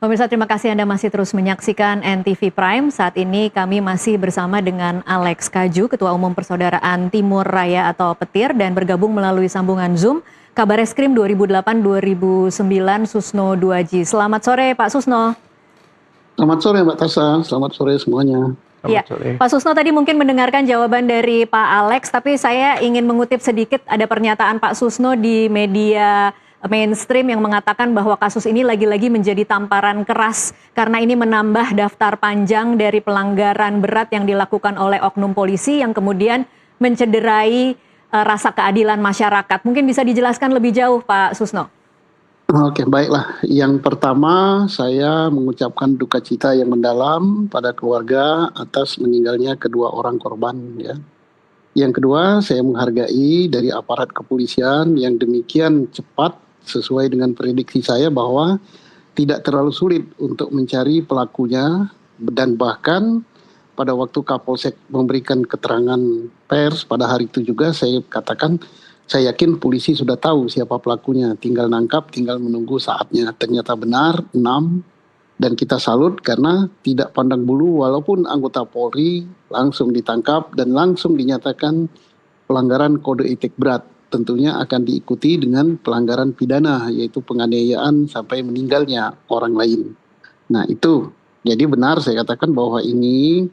Pemirsa, terima kasih Anda masih terus menyaksikan NTV Prime. Saat ini kami masih bersama dengan Alex Kaju, Ketua Umum Persaudaraan Timur Raya atau Petir, dan bergabung melalui sambungan Zoom Kabareskrim 2008-2009 Susno Duaji. Selamat sore Pak Susno. Selamat sore Mbak Tasa, selamat sore semuanya. Ya, Pak Susno tadi mungkin mendengarkan jawaban dari Pak Alex, tapi saya ingin mengutip sedikit ada pernyataan Pak Susno di media mainstream yang mengatakan bahwa kasus ini lagi-lagi menjadi tamparan keras karena ini menambah daftar panjang dari pelanggaran berat yang dilakukan oleh oknum polisi yang kemudian mencederai rasa keadilan masyarakat. Mungkin bisa dijelaskan lebih jauh Pak Susno. Oke, baiklah. Yang pertama, saya mengucapkan duka cita yang mendalam pada keluarga atas meninggalnya kedua orang korban. Ya. Yang kedua, saya menghargai dari aparat kepolisian yang demikian cepat sesuai dengan prediksi saya bahwa tidak terlalu sulit untuk mencari pelakunya, dan bahkan pada waktu Kapolsek memberikan keterangan pers pada hari itu juga saya katakan saya yakin polisi sudah tahu siapa pelakunya, tinggal nangkap, tinggal menunggu saatnya. Ternyata benar 6, dan kita salut karena tidak pandang bulu walaupun anggota Polri langsung ditangkap dan langsung dinyatakan pelanggaran kode etik berat. Tentunya akan diikuti dengan pelanggaran pidana, yaitu penganiayaan sampai meninggalnya orang lain. Nah itu, jadi benar saya katakan bahwa ini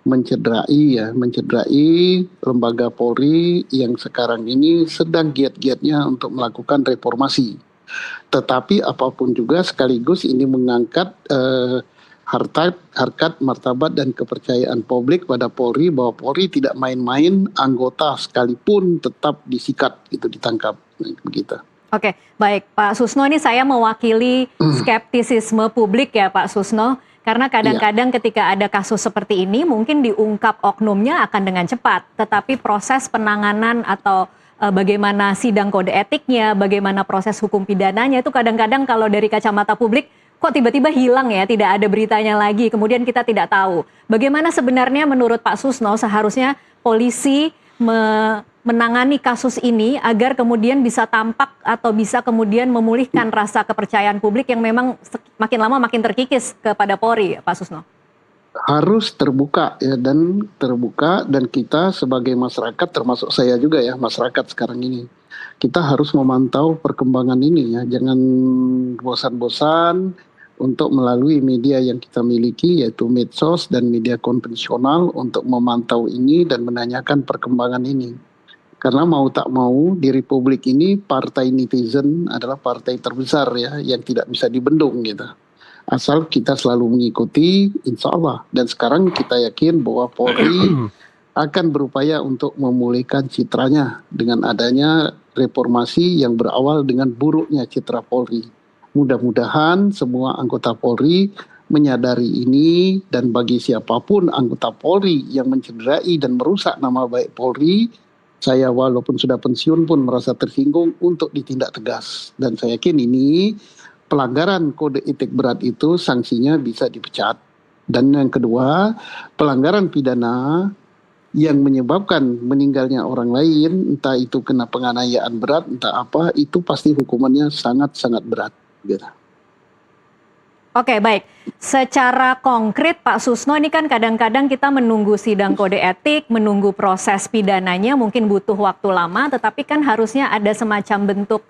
mencederai lembaga Polri yang sekarang ini sedang giat-giatnya untuk melakukan reformasi. Tetapi apapun juga sekaligus ini mengangkat harkat, martabat, dan kepercayaan publik pada Polri bahwa Polri tidak main-main, anggota sekalipun tetap disikat, itu ditangkap. Begitu. Oke, baik Pak Susno, ini saya mewakili skeptisisme publik ya Pak Susno, karena kadang-kadang ketika ada kasus seperti ini mungkin diungkap oknumnya akan dengan cepat, tetapi proses penanganan atau bagaimana sidang kode etiknya, bagaimana proses hukum pidananya itu kadang-kadang kalau dari kacamata publik kok tiba-tiba hilang ya, tidak ada beritanya lagi, kemudian kita tidak tahu. Bagaimana sebenarnya menurut Pak Susno seharusnya polisi menangani kasus ini agar kemudian bisa tampak atau bisa kemudian memulihkan rasa kepercayaan publik yang memang makin lama makin terkikis kepada Polri, Pak Susno? Harus terbuka ya, dan kita sebagai masyarakat, termasuk saya juga ya, masyarakat sekarang ini, kita harus memantau perkembangan ini ya, jangan bosan-bosan untuk melalui media yang kita miliki yaitu medsos dan media konvensional untuk memantau ini dan menanyakan perkembangan ini. Karena mau tak mau di Republik ini partai netizen adalah partai terbesar ya yang tidak bisa dibendung gitu. Asal kita selalu mengikuti, insya Allah. Dan sekarang kita yakin bahwa Polri akan berupaya untuk memulihkan citranya dengan adanya reformasi yang berawal dengan buruknya citra Polri. Mudah-mudahan semua anggota Polri menyadari ini, dan bagi siapapun anggota Polri yang mencederai dan merusak nama baik Polri, saya walaupun sudah pensiun pun merasa tersinggung untuk ditindak tegas. Dan saya yakin ini pelanggaran kode etik berat itu sanksinya bisa dipecat. Dan yang kedua, pelanggaran pidana yang menyebabkan meninggalnya orang lain, entah itu kena penganiayaan berat, entah apa, itu pasti hukumannya sangat-sangat berat. Gitu. Oke, baik. Secara konkret Pak Susno, ini kan kadang-kadang kita menunggu sidang kode etik, menunggu proses pidananya mungkin butuh waktu lama, tetapi kan harusnya ada semacam bentuk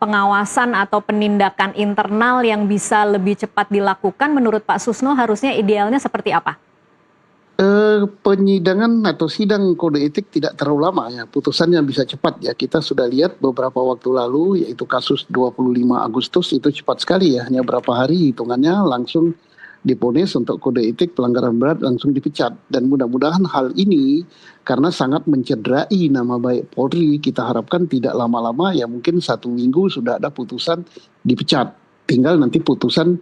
pengawasan atau penindakan internal yang bisa lebih cepat dilakukan. Menurut Pak Susno harusnya idealnya seperti apa? Penyidangan atau sidang kode etik tidak terlalu lama ya, putusannya bisa cepat ya. Kita sudah lihat beberapa waktu lalu, yaitu kasus 25 Agustus itu cepat sekali ya, hanya berapa hari hitungannya langsung divonis untuk kode etik pelanggaran berat, langsung dipecat. Dan mudah-mudahan hal ini karena sangat mencederai nama baik Polri, kita harapkan tidak lama-lama ya, mungkin 1 minggu sudah ada putusan dipecat, tinggal nanti putusan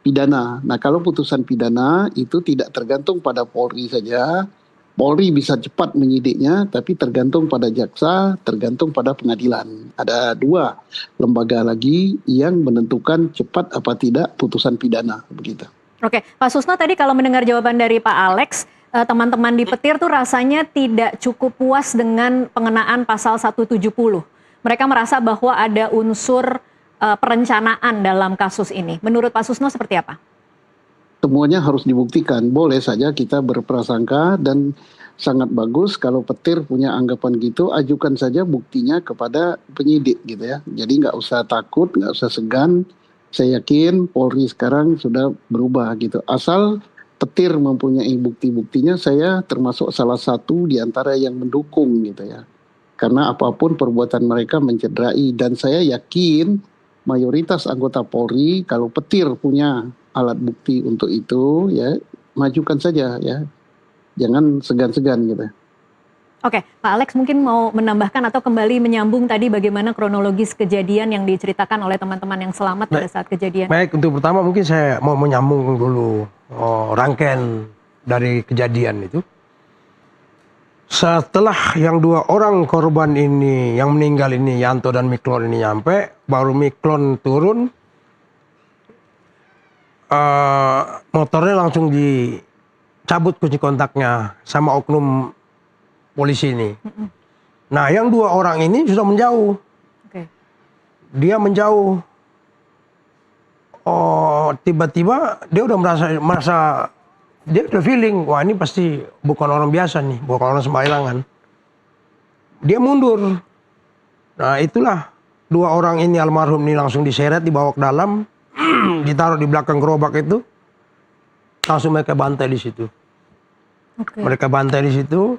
pidana. Nah kalau putusan pidana itu tidak tergantung pada Polri saja, Polri bisa cepat menyidiknya, tapi tergantung pada jaksa, tergantung pada pengadilan. Ada 2 lembaga lagi yang menentukan cepat apa tidak putusan pidana, begitu. Oke, Pak Susno tadi kalau mendengar jawaban dari Pak Alex, teman-teman di Petir tuh rasanya tidak cukup puas dengan pengenaan pasal 170. Mereka merasa bahwa ada unsur perencanaan dalam kasus ini. Menurut Pak Susno seperti apa? Semuanya harus dibuktikan. Boleh saja kita berprasangka dan sangat bagus kalau petir punya anggapan gitu, ajukan saja buktinya kepada penyidik gitu ya. Jadi nggak usah takut, nggak usah segan. Saya yakin Polri sekarang sudah berubah gitu. Asal petir mempunyai bukti-buktinya, saya termasuk salah satu di antara yang mendukung gitu ya. Karena apapun perbuatan mereka mencederai, dan saya yakin mayoritas anggota Polri kalau petir punya alat bukti untuk itu ya majukan saja ya. Jangan segan-segan gitu. Oke, Pak Alex mungkin mau menambahkan atau kembali menyambung tadi bagaimana kronologis kejadian yang diceritakan oleh teman-teman yang selamat pada saat kejadian. Baik, untuk pertama mungkin saya mau menyambung dulu rangkaian dari kejadian itu. Setelah yang dua orang korban ini, yang meninggal ini, Yanto dan Miklon ini nyampe, baru Miklon turun, motornya langsung dicabut kunci kontaknya sama oknum polisi ini. Nah, yang dua orang ini sudah menjauh. Oke. Dia menjauh. Oh, tiba-tiba dia udah merasa dia udah feeling, wah ini pasti bukan orang biasa nih, bukan orang sembarangan. Dia mundur. Nah, itulah dua orang ini almarhum ini langsung diseret, dibawa ke dalam, ditaruh di belakang gerobak itu. Langsung mereka bantai di situ. Oke. Mereka bantai di situ.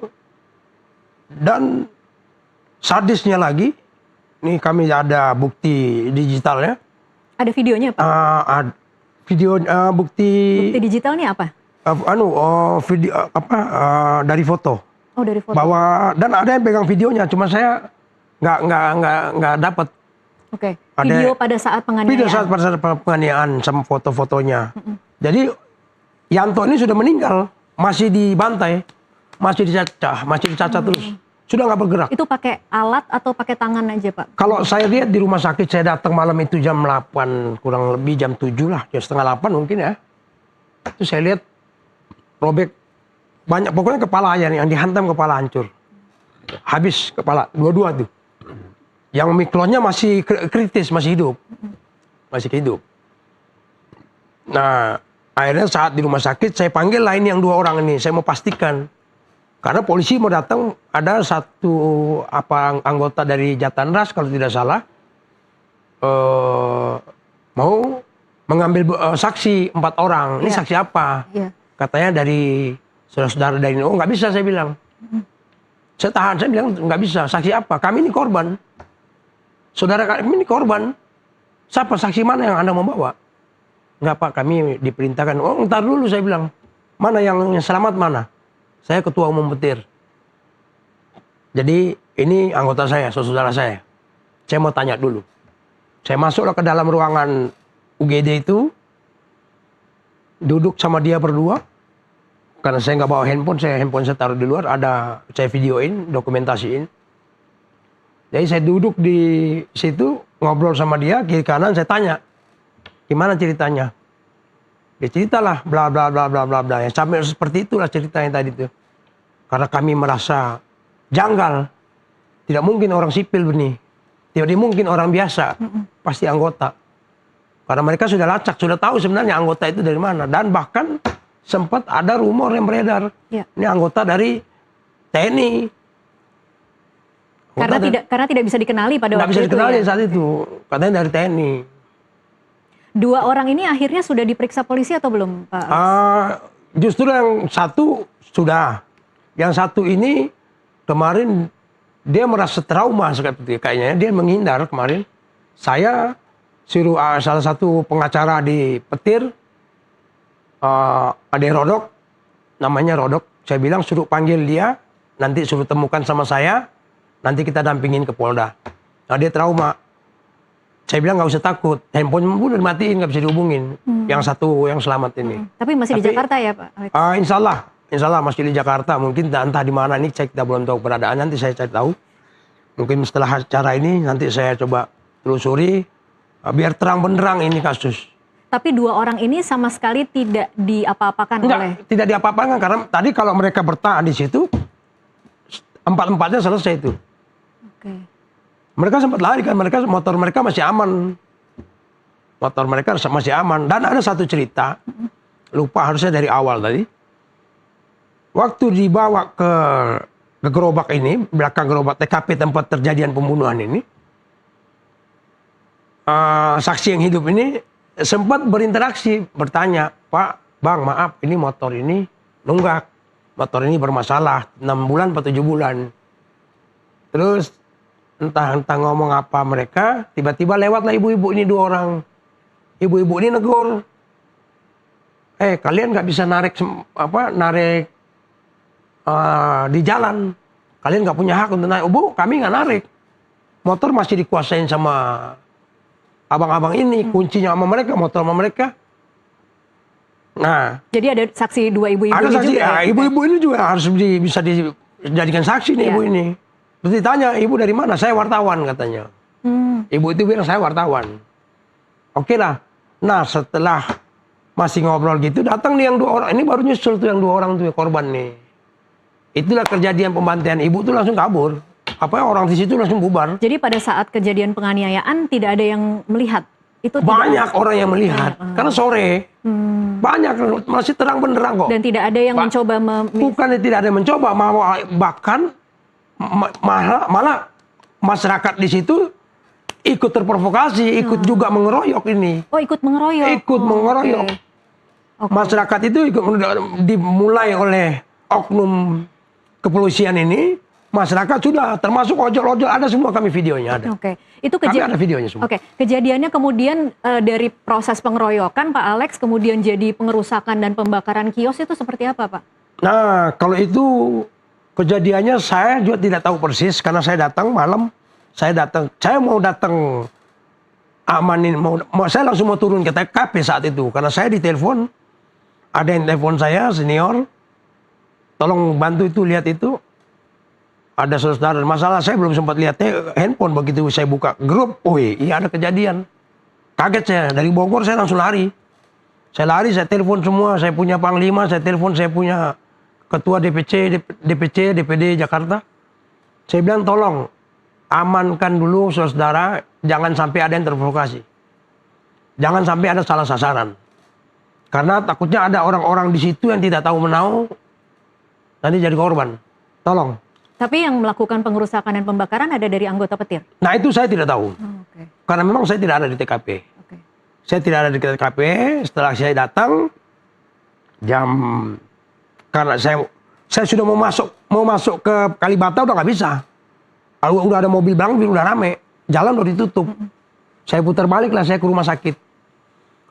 Dan sadisnya lagi, nih kami ada bukti digitalnya. Ada videonya Pak? Video bukti digitalnya apa? Video dari foto. Oh, dari foto. Bahwa dan ada yang pegang videonya, cuma saya nggak dapat. Oke. Video pada saat penganiayaan. Video pada saat penganiayaan sama foto-fotonya. Jadi Yanto ini sudah meninggal, masih dibantai, masih dicacah terus, sudah nggak bergerak. Itu pakai alat atau pakai tangan aja Pak? Kalau saya lihat di rumah sakit, saya datang malam itu jam 8, kurang lebih jam 7 lah, jam setengah 8 mungkin ya. Itu saya lihat robek banyak, pokoknya kepala aja nih, yang dihantam kepala hancur. Habis kepala, dua-dua tuh. Yang Miklonnya masih kritis, masih hidup. Masih hidup. Nah, akhirnya saat di rumah sakit, saya panggil lain yang dua orang ini, saya mau pastikan. Karena polisi mau datang, ada satu anggota dari Jatanras kalau tidak salah, mau mengambil saksi 4 orang. Ini saksi apa? Katanya dari saudara-saudara dari ini. Oh, nggak bisa, saya bilang. Saya tahan, saya bilang nggak bisa. Saksi apa? Kami ini korban. Saudara kami ini korban. Siapa saksi mana yang Anda membawa? Nggak Pak, kami diperintahkan. Oh, ntar dulu, saya bilang. Mana yang selamat mana? Saya ketua umum petir. Jadi ini anggota saya, saudara saya. Saya mau tanya dulu. Saya masuklah ke dalam ruangan UGD itu. Duduk sama dia berdua. Karena saya nggak bawa handphone saya taruh di luar. Saya videoin, dokumentasiin. Jadi saya duduk di situ, ngobrol sama dia, kiri kanan saya tanya. Gimana ceritanya? Dia ceritalah, bla bla bla bla bla bla. Ya, sampai seperti itulah ceritanya tadi tuh. Karena kami merasa janggal. Tidak mungkin orang sipil begini. Tidak mungkin orang biasa. Pasti anggota. Karena mereka sudah lacak, sudah tahu sebenarnya anggota itu dari mana. Dan bahkan sempat ada rumor yang beredar. Ya. Ini anggota dari TNI. Karena tidak bisa dikenali pada waktu itu. Tidak bisa dikenali ya? Saat itu. Katanya dari TNI. Dua orang ini akhirnya sudah diperiksa polisi atau belum, Pak? Justru yang satu sudah. Yang satu ini kemarin dia merasa trauma seperti kayaknya. Dia menghindar kemarin. Saya suruh salah satu pengacara di Petir, Ade Rodok, namanya Rodok. Saya bilang suruh panggil dia, nanti suruh temukan sama saya, nanti kita dampingin ke Polda. Nah dia trauma. Saya bilang nggak usah takut, handphone udah dimatiin, nggak bisa dihubungin. Yang satu yang selamat ini. Tapi masih di Jakarta ya Pak? Insya Allah masih di Jakarta. Mungkin entah di mana ini, kita belum tahu keberadaannya, nanti saya cari tahu. Mungkin setelah acara ini nanti saya coba telusuri, biar terang benderang ini kasus. Tapi dua orang ini sama sekali tidak diapa-apakan oleh? Tidak diapa-apakan, karena tadi kalau mereka bertahan di situ, empat-empatnya selesai itu. Oke. Mereka sempat lari kan, motor mereka masih aman. motor mereka masih aman. Dan ada satu cerita, lupa harusnya dari awal tadi. Waktu dibawa ke gerobak ini, belakang gerobak TKP tempat terjadian pembunuhan ini, saksi yang hidup ini sempat berinteraksi, bertanya, Pak, Bang, maaf, ini motor ini nunggak. Motor ini bermasalah, 6 bulan atau 7 bulan. Terus entah ngomong apa mereka, tiba-tiba lewatlah ibu-ibu ini 2 orang. Ibu-ibu ini negur, kalian nggak bisa narik di jalan. Kalian nggak punya hak untuk naik. Bu, kami nggak narik. Motor masih dikuasain sama abang-abang ini, kuncinya sama mereka, motor sama mereka. Nah, jadi ada saksi 2 ibu-ibu ada ini saksi, juga. Ibu-ibu ini juga harus bisa dijadikan saksi nih, ibu ini. Terus ditanya, ibu dari mana? Saya wartawan katanya. Ibu itu bilang saya wartawan. Oke lah. Nah, setelah masih ngobrol gitu, datang nih yang 2 orang. Ini baru nyusul tuh yang 2 orang tuh korban nih. Itulah kejadian pembantaian. Ibu tuh langsung kabur. Orang di situ langsung bubar. Jadi pada saat kejadian penganiayaan tidak ada yang melihat? Itu banyak orang yang melihat. Karena sore. Banyak, masih terang benderang kok. Dan tidak ada yang mencoba bukan tidak ada yang mencoba, bahkan malah masyarakat di situ ikut terprovokasi, ikut juga mengeroyok ini. Oh, ikut mengeroyok. Ikut mengeroyok. Okay. Masyarakat itu dimulai oleh oknum kepolisian ini. Masyarakat sudah, termasuk ojol-ojol, ada semua kami videonya ada. Oke, itu kami ada videonya semua. Oke, kejadiannya kemudian dari proses pengeroyokan, Pak Alex, kemudian jadi pengerusakan dan pembakaran kios itu seperti apa, Pak? Nah, kalau itu kejadiannya saya juga tidak tahu persis karena saya datang malam, saya mau datang amanin, saya langsung mau turun ke TKP saat itu karena saya ditelepon, ada yang telepon saya senior, tolong bantu itu lihat itu. Ada saudara, masalah saya belum sempat lihat handphone, begitu saya buka grup, iya ada kejadian. Kaget saya, dari Bogor saya langsung lari. Saya lari, saya telepon semua, saya punya panglima, saya telepon, saya punya ketua DPC, DPD Jakarta. Saya bilang tolong amankan dulu saudara, jangan sampai ada yang terprovokasi. Jangan sampai ada salah sasaran. Karena takutnya ada orang-orang di situ yang tidak tahu menau, nanti jadi korban. Tolong. Tapi yang melakukan pengerusakan dan pembakaran ada dari anggota petir? Nah itu saya tidak tahu. Okay. Karena memang saya tidak ada di TKP. Okay. Saya tidak ada di TKP, setelah saya datang, karena saya sudah mau masuk ke Kalibata udah nggak bisa. Kalau udah ada mobil belakang, udah rame, jalan udah ditutup. Saya putar balik lah, saya ke rumah sakit.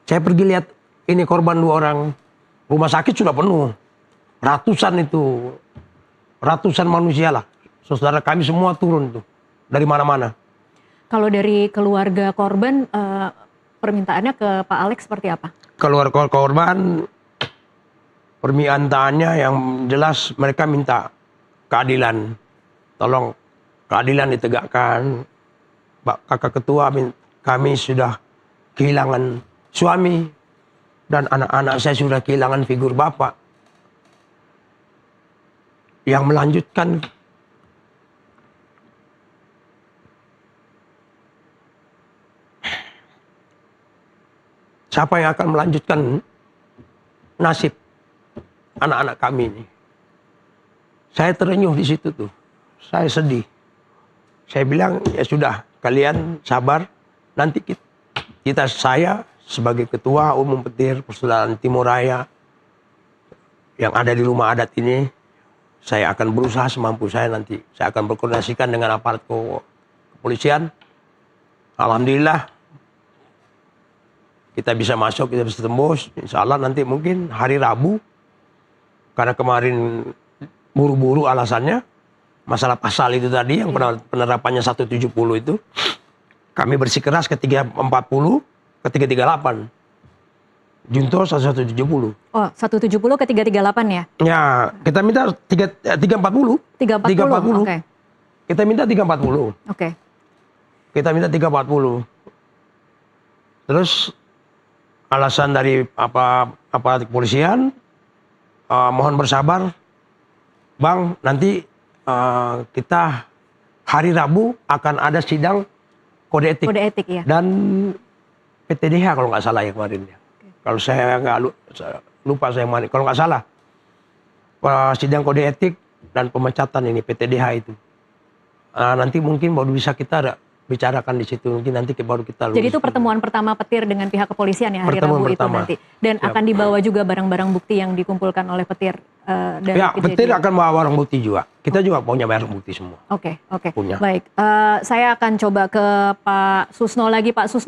Saya pergi lihat, ini korban 2 orang. Rumah sakit sudah penuh. Ratusan manusia lah. Saudara kami semua turun tuh. Dari mana-mana. Kalau dari keluarga korban, permintaannya ke Pak Alex seperti apa? Keluarga korban, permintaannya yang jelas mereka minta keadilan. Tolong keadilan ditegakkan. Kakak ketua, kami sudah kehilangan suami. Dan anak-anak saya sudah kehilangan figur bapak. Yang melanjutkan siapa yang akan melanjutkan nasib anak-anak kami ini. Saya terenyuh di situ tuh. Saya sedih. Saya bilang ya sudah, kalian sabar, nanti saya sebagai ketua umum petir Persaudaraan Timur Raya yang ada di rumah adat ini, saya akan berusaha semampu saya nanti. Saya akan berkoordinasikan dengan aparat kepolisian. Alhamdulillah kita bisa masuk, kita bisa tembus. Insya Allah nanti mungkin hari Rabu. Karena kemarin buru-buru alasannya. Masalah pasal itu tadi yang penerapannya 170 itu. Kami bersikeras ke 340, ke 338. Junto 1170. Oh, 170 ke 338 ya? Ya, kita minta 340. 340, oke. Kita minta 340. Oke. Kita minta 340. Terus alasan dari aparat kepolisian, mohon bersabar, Bang, nanti kita hari Rabu akan ada sidang kode etik. Kode etik ya. Dan PTDH kalau nggak salah ya kemarin ya. Kalau saya nggak lupa saya mana, kalau nggak salah sidang kode etik dan pemecatan ini PTDH itu. Nanti mungkin baru bisa kita bicarakan di situ, mungkin nanti baru kita. Jadi itu pertemuan pertama petir dengan pihak kepolisian ya hari Pertemuan Rabu itu pertama. nanti, dan Siap. akan dibawa juga barang-barang bukti yang dikumpulkan oleh petir dari Ya, kejadian. petir akan bawa barang bukti juga. Kita juga punya barang bukti semua. Oke. Punya. Baik, saya akan coba ke Pak Susno lagi, Pak Susno.